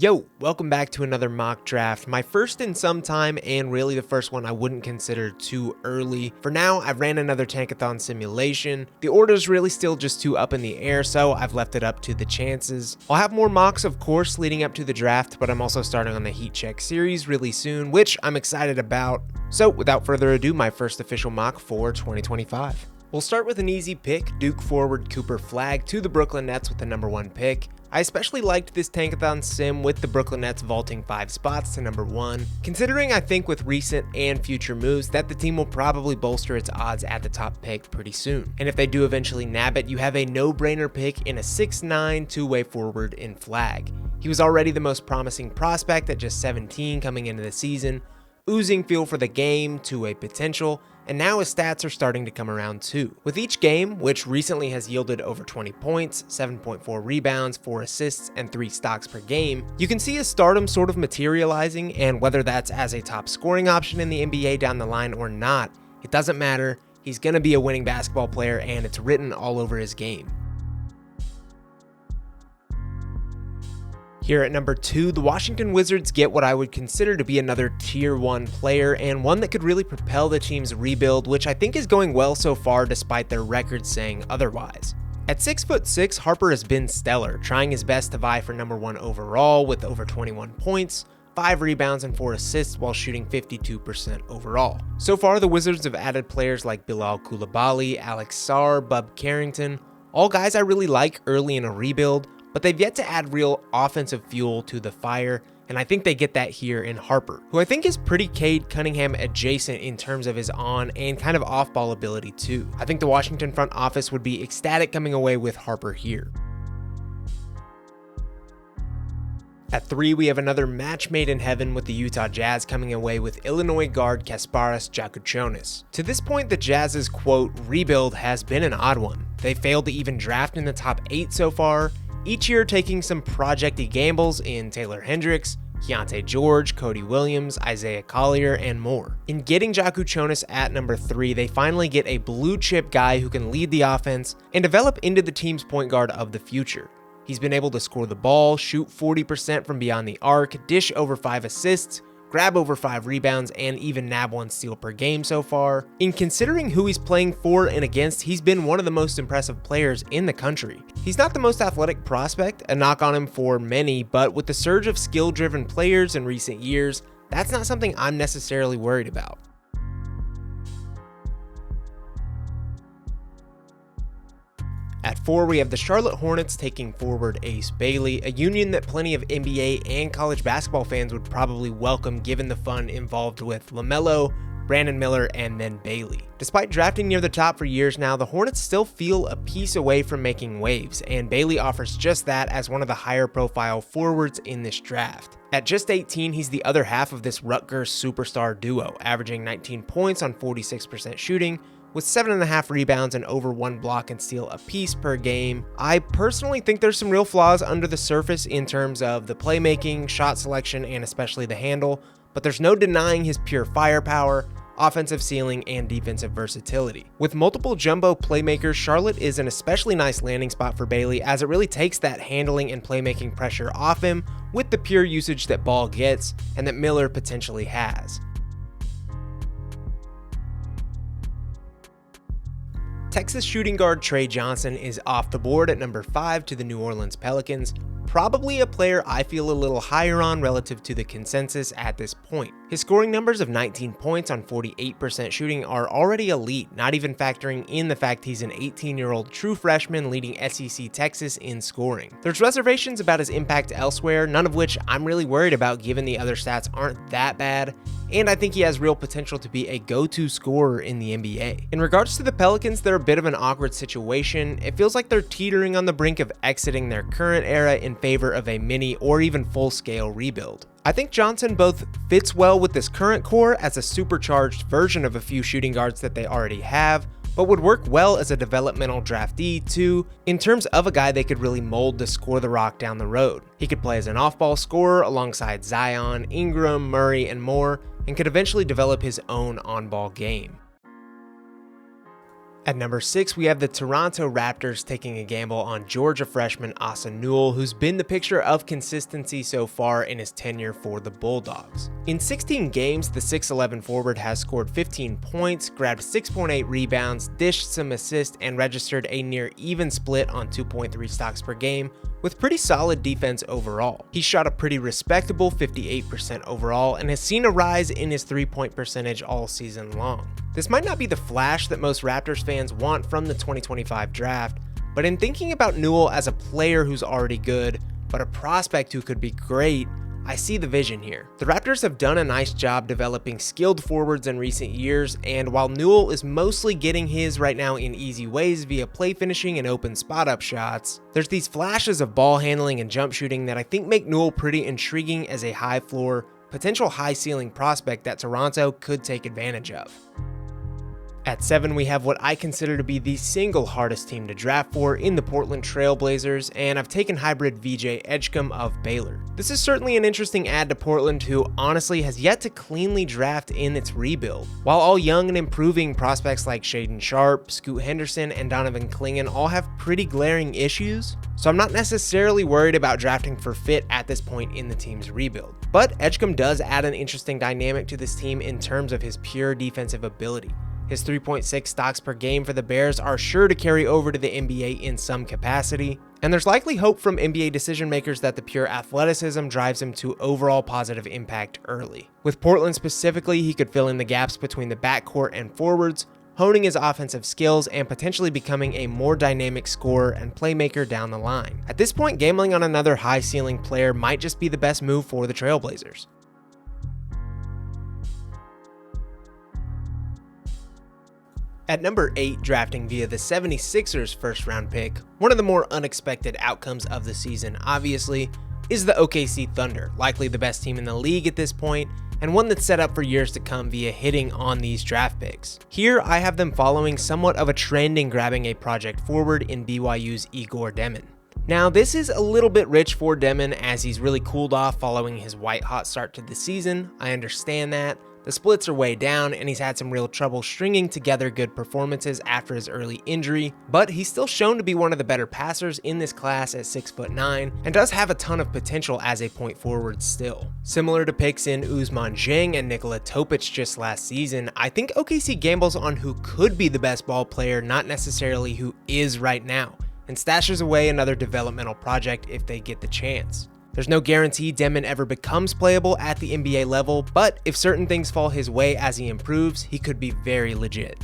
Yo, welcome back to another mock draft. My first in some time, and really the first one I wouldn't consider too early. For now, I've ran another tankathon simulation. The order's really still just too up in the air, so I've left it up to the chances. I'll have more mocks, of course, leading up to the draft, but I'm also starting on the Heat Check series really soon, which I'm excited about. So without further ado, my first official mock for 2025. We'll start with an easy pick, Duke forward Cooper Flagg to the Brooklyn Nets with the number 1 pick. I especially liked this tankathon sim with the Brooklyn Nets vaulting 5 spots to number 1, considering I think with recent and future moves that the team will probably bolster its odds at the top pick pretty soon. And if they do eventually nab it, you have a no-brainer pick in a 6'9" two-way forward in Flagg. He was already the most promising prospect at just 17 coming into the season, oozing feel for the game, two-way potential, and now his stats are starting to come around too. With each game, which recently has yielded over 20 points, 7.4 rebounds, 4 assists, and 3 stocks per game, you can see his stardom sort of materializing, and whether that's as a top scoring option in the NBA down the line or not, it doesn't matter. He's gonna be a winning basketball player, and it's written all over his game. Here at number 2, the Washington Wizards get what I would consider to be another tier 1 player, and one that could really propel the team's rebuild, which I think is going well so far despite their record saying otherwise. At 6'6", Harper has been stellar, trying his best to vie for number 1 overall with over 21 points, 5 rebounds, and 4 assists while shooting 52% overall. So far, the Wizards have added players like Bilal Coulibaly, Alex Sarr, Bub Carrington, all guys I really like early in a rebuild, but they've yet to add real offensive fuel to the fire, and I think they get that here in Harper, who I think is pretty Cade Cunningham adjacent in terms of his on and kind of off-ball ability too. I think the Washington front office would be ecstatic coming away with Harper here. At 3, we have another match made in heaven with the Utah Jazz coming away with Illinois guard Kasparas Jakučionis. To this point, the Jazz's quote rebuild has been an odd one. They failed to even draft in the top 8 so far, each year taking some projecty gambles in Taylor Hendricks, Keontae George, Cody Williams, Isaiah Collier, and more. In getting Jakučionis at number 3, they finally get a blue chip guy who can lead the offense and develop into the team's point guard of the future. He's been able to score the ball, shoot 40% from beyond the arc, dish over 5 assists, grab over 5 rebounds, and even nab 1 steal per game so far. In considering who he's playing for and against, he's been one of the most impressive players in the country. He's not the most athletic prospect, a knock on him for many, but with the surge of skill-driven players in recent years, that's not something I'm necessarily worried about. At 4, we have the Charlotte Hornets taking forward Ace Bailey, a union that plenty of NBA and college basketball fans would probably welcome given the fun involved with LaMelo, Brandon Miller, and then Bailey. Despite drafting near the top for years now, the Hornets still feel a piece away from making waves, and Bailey offers just that as one of the higher profile forwards in this draft. At just 18, he's the other half of this Rutgers superstar duo, averaging 19 points on 46% shooting, with 7.5 rebounds and over 1 block and steal apiece per game. I personally think there's some real flaws under the surface in terms of the playmaking, shot selection, and especially the handle, but there's no denying his pure firepower, offensive ceiling, and defensive versatility. With multiple jumbo playmakers, Charlotte is an especially nice landing spot for Bailey as it really takes that handling and playmaking pressure off him with the pure usage that Ball gets and that Miller potentially has. Texas shooting guard Trey Johnson is off the board at number 5 to the New Orleans Pelicans, probably a player I feel a little higher on relative to the consensus at this point. His scoring numbers of 19 points on 48% shooting are already elite, not even factoring in the fact he's an 18-year-old true freshman leading SEC Texas in scoring. There's reservations about his impact elsewhere, none of which I'm really worried about given the other stats aren't that bad, and I think he has real potential to be a go-to scorer in the NBA. In regards to the Pelicans, they're a bit of an awkward situation. It feels like they're teetering on the brink of exiting their current era in favor of a mini or even full-scale rebuild. I think Johnson both fits well with this current core as a supercharged version of a few shooting guards that they already have, but would work well as a developmental draftee too, in terms of a guy they could really mold to score the rock down the road. He could play as an off-ball scorer alongside Zion, Ingram, Murray, and more, and could eventually develop his own on-ball game. At number 6, we have the Toronto Raptors taking a gamble on Georgia freshman Asa Newell, who's been the picture of consistency so far in his tenure for the Bulldogs. In 16 games, the 6'11 forward has scored 15 points, grabbed 6.8 rebounds, dished some assists, and registered a near even split on 2.3 stocks per game, with pretty solid defense overall. He shot a pretty respectable 58% overall and has seen a rise in his 3-point percentage all season long. This might not be the flash that most Raptors fans want from the 2025 draft, but in thinking about Newell as a player who's already good, but a prospect who could be great, I see the vision here. The Raptors have done a nice job developing skilled forwards in recent years, and while Newell is mostly getting his right now in easy ways via play finishing and open spot-up shots, there's these flashes of ball handling and jump shooting that I think make Newell pretty intriguing as a high-floor, potential high-ceiling prospect that Toronto could take advantage of. At 7, we have what I consider to be the single hardest team to draft for in the Portland Trail Blazers, and I've taken hybrid VJ Edgecombe of Baylor. This is certainly an interesting add to Portland, who honestly has yet to cleanly draft in its rebuild. While all young and improving prospects like Shaedon Sharpe, Scoot Henderson, and Donovan Clingan all have pretty glaring issues, so I'm not necessarily worried about drafting for fit at this point in the team's rebuild. But Edgecombe does add an interesting dynamic to this team in terms of his pure defensive ability. His 3.6 stocks per game for the Bears are sure to carry over to the NBA in some capacity, and there's likely hope from NBA decision makers that the pure athleticism drives him to overall positive impact early. With Portland specifically, he could fill in the gaps between the backcourt and forwards, honing his offensive skills and potentially becoming a more dynamic scorer and playmaker down the line. At this point, gambling on another high-ceiling player might just be the best move for the Trailblazers. At number 8, drafting via the 76ers first round pick, one of the more unexpected outcomes of the season, obviously, is the OKC Thunder, likely the best team in the league at this point, and one that's set up for years to come via hitting on these draft picks. Here, I have them following somewhat of a trend in grabbing a project forward in BYU's Igor Demin. Now, this is a little bit rich for Demin as he's really cooled off following his white-hot start to the season. I understand that. The splits are way down, and he's had some real trouble stringing together good performances after his early injury, but he's still shown to be one of the better passers in this class at 6'9", and does have a ton of potential as a point forward still. Similar to picks in Ousmane Dieng and Nikola Topic just last season, I think OKC gambles on who could be the best ball player, not necessarily who is right now, and stashes away another developmental project if they get the chance. There's no guarantee Demin ever becomes playable at the NBA level, but if certain things fall his way as he improves, he could be very legit.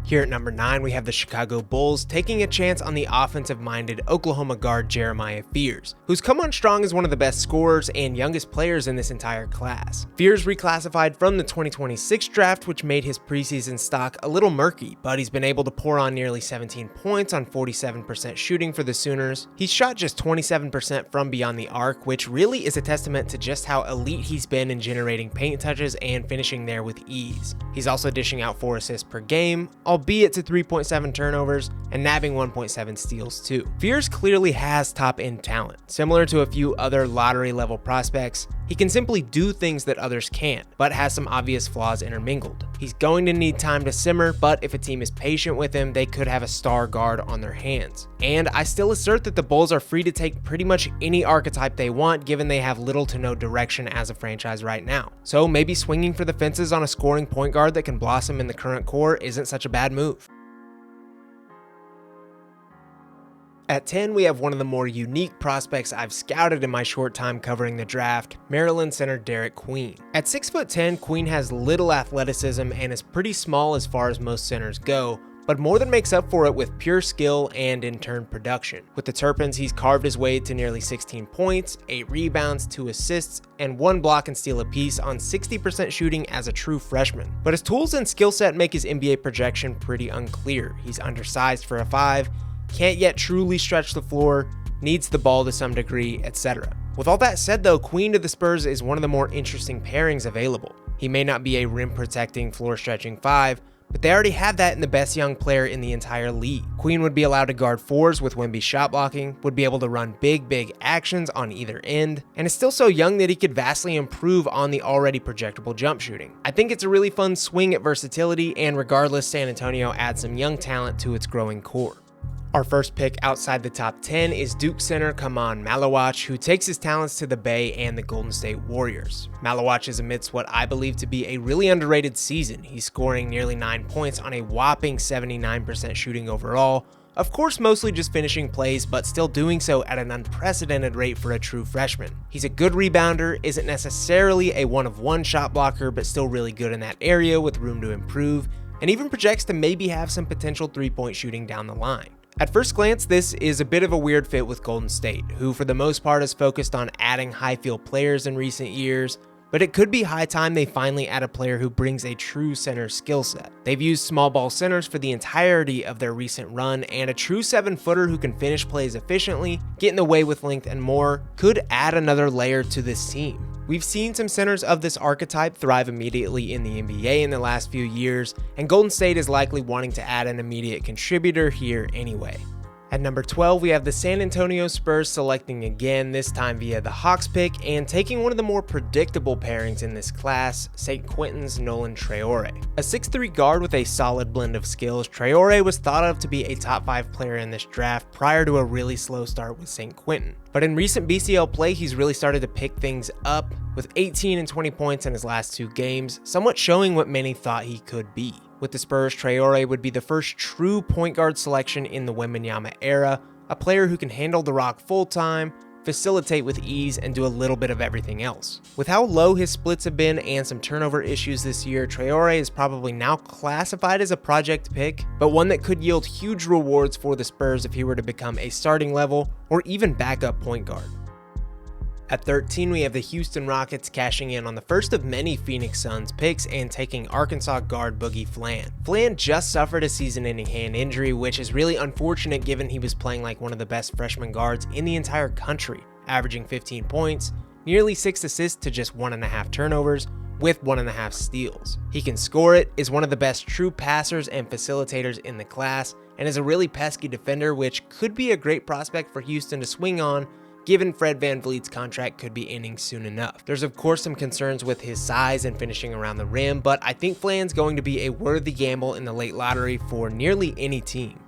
Here at number 9, we have the Chicago Bulls taking a chance on the offensive-minded Oklahoma guard Jeremiah Fears, who's come on strong as one of the best scorers and youngest players in this entire class. Fears reclassified from the 2026 draft, which made his preseason stock a little murky, but he's been able to pour on nearly 17 points on 47% shooting for the Sooners. He's shot just 27% from beyond the arc, which really is a testament to just how elite he's been in generating paint touches and finishing there with ease. He's also dishing out 4 assists per game, albeit to 3.7 turnovers, and nabbing 1.7 steals too. Fears clearly has top-end talent. Similar to a few other lottery-level prospects, he can simply do things that others can't, but has some obvious flaws intermingled. He's going to need time to simmer, but if a team is patient with him, they could have a star guard on their hands. And I still assert that the Bulls are free to take pretty much any archetype they want, given they have little to no direction as a franchise right now. So maybe swinging for the fences on a scoring point guard that can blossom in the current core isn't such a bad move. At 10, we have one of the more unique prospects I've scouted in my short time covering the draft, Maryland center Derek Queen. At 6'10", Queen has little athleticism and is pretty small as far as most centers go, but more than makes up for it with pure skill and in turn production. With the Terrapins, he's carved his way to nearly 16 points, 8 rebounds, 2 assists, and 1 block and steal apiece on 60% shooting as a true freshman. But his tools and skill set make his NBA projection pretty unclear. He's undersized for a 5, can't yet truly stretch the floor, needs the ball to some degree, etc. With all that said though, Queen to the Spurs is one of the more interesting pairings available. He may not be a rim protecting, floor stretching 5, But they already have that in the best young player in the entire league. Queen would be allowed to guard fours with Wemby's shot blocking, would be able to run big actions on either end, and is still so young that he could vastly improve on the already projectable jump shooting. I think it's a really fun swing at versatility, and regardless, San Antonio adds some young talent to its growing core. Our first pick outside the top 10 is Duke center Kaman Malawach, who takes his talents to the Bay and the Golden State Warriors. Malawach is amidst what I believe to be a really underrated season. He's scoring nearly 9 points on a whopping 79% shooting overall. Of course, mostly just finishing plays, but still doing so at an unprecedented rate for a true freshman. He's a good rebounder, isn't necessarily a one-of-one shot blocker, but still really good in that area with room to improve, and even projects to maybe have some potential three-point shooting down the line. At first glance, this is a bit of a weird fit with Golden State, who for the most part has focused on adding high-field players in recent years, but it could be high time they finally add a player who brings a true center skill set. They've used small ball centers for the entirety of their recent run, and a true 7-footer who can finish plays efficiently, get in the way with length and more, could add another layer to this team. We've seen some centers of this archetype thrive immediately in the NBA in the last few years, and Golden State is likely wanting to add an immediate contributor here anyway. At number 12, we have the San Antonio Spurs selecting again, this time via the Hawks pick, and taking one of the more predictable pairings in this class, St. Quentin's Nolan Traore. A 6'3" guard with a solid blend of skills, Traore was thought of to be a top 5 player in this draft prior to a really slow start with St. Quentin. But in recent BCL play, he's really started to pick things up, with 18 and 20 points in his last 2 games, somewhat showing what many thought he could be. With the Spurs, Traore would be the first true point guard selection in the Wembanyama era, a player who can handle the rock full-time, facilitate with ease, and do a little bit of everything else. With how low his splits have been and some turnover issues this year, Traore is probably now classified as a project pick, but one that could yield huge rewards for the Spurs if he were to become a starting level or even backup point guard. At 13, we have the Houston Rockets cashing in on the first of many Phoenix Suns picks and taking Arkansas guard Boogie Flan. Flan just suffered a season-ending hand injury, which is really unfortunate given he was playing like one of the best freshman guards in the entire country, averaging 15 points, nearly 6 assists to just 1.5 turnovers, with 1.5 steals. He can score it, is one of the best true passers and facilitators in the class, and is a really pesky defender, which could be a great prospect for Houston to swing on, given Fred VanVleet's contract could be ending soon enough. There's of course some concerns with his size and finishing around the rim, but I think Flan's going to be a worthy gamble in the late lottery for nearly any team.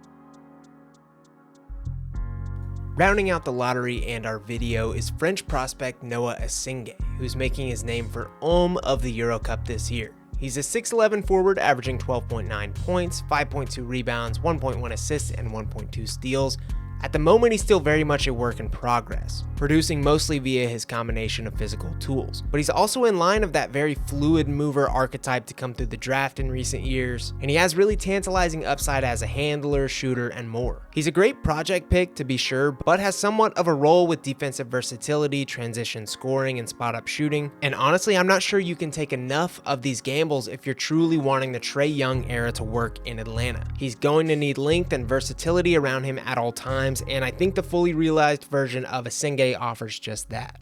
Rounding out the lottery and our video is French prospect Noah Asingé, who's making his name for of the Euro Cup this year. He's a 6'11 forward averaging 12.9 points, 5.2 rebounds, 1.1 assists, and 1.2 steals. At the moment, he's still very much a work in progress, producing mostly via his combination of physical tools. But he's also in line of that very fluid mover archetype to come through the draft in recent years, and he has really tantalizing upside as a handler, shooter, and more. He's a great project pick to be sure, but has somewhat of a role with defensive versatility, transition scoring, and spot-up shooting. And honestly, I'm not sure you can take enough of these gambles if you're truly wanting the Trae Young era to work in Atlanta. He's going to need length and versatility around him at all times, and I think the fully realized version of Asingé offers just that.